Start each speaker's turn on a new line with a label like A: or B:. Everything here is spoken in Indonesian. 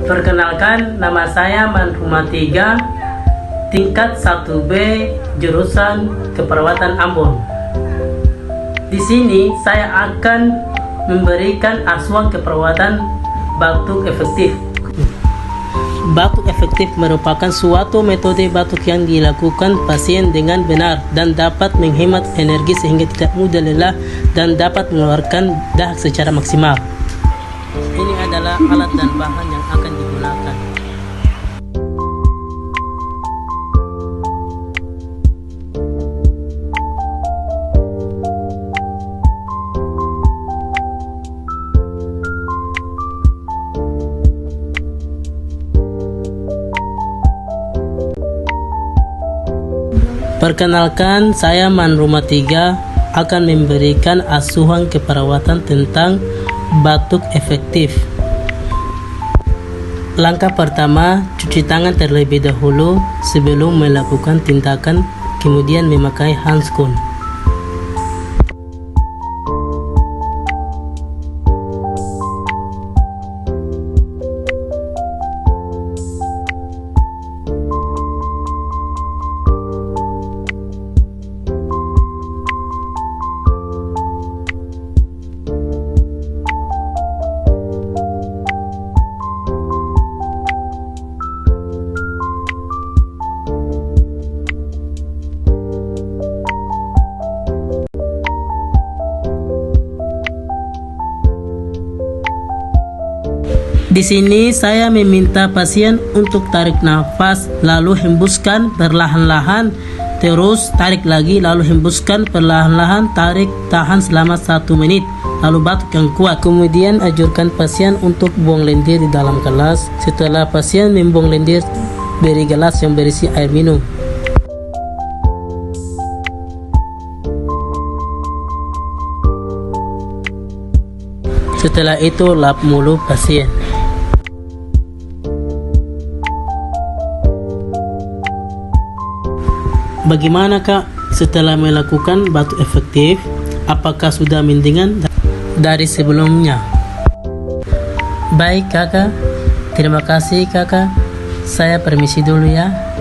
A: Perkenalkan, nama saya Manhuma 3, tingkat 1B, jurusan Keperawatan Ambon. Di sini saya akan memberikan asuhan keperawatan batuk efektif. Batuk efektif merupakan suatu metode batuk yang dilakukan pasien dengan benar dan dapat menghemat energi sehingga tidak mudah lelah dan dapat mengeluarkan dahak secara maksimal. Ini adalah alat dan bahan yang akan digunakan. Perkenalkan, saya Manhuma 3 akan memberikan asuhan keperawatan tentang batuk efektif. Langkah pertama, cuci tangan terlebih dahulu sebelum melakukan tindakan, kemudian memakai handskun. Di sini saya meminta pasien untuk tarik nafas, lalu hembuskan perlahan-lahan, terus tarik lagi, lalu hembuskan perlahan-lahan, tarik, tahan selama 1 menit, lalu batuk yang kuat. Kemudian ajurkan pasien untuk buang lendir di dalam gelas. Setelah pasien membuang lendir, beri gelas yang berisi air minum. Setelah itu lap mulut pasien. Bagaimana Kak setelah melakukan batuk efektif? Apakah sudah mendingan dari sebelumnya? Baik Kakak, terima kasih Kakak. Saya permisi dulu ya.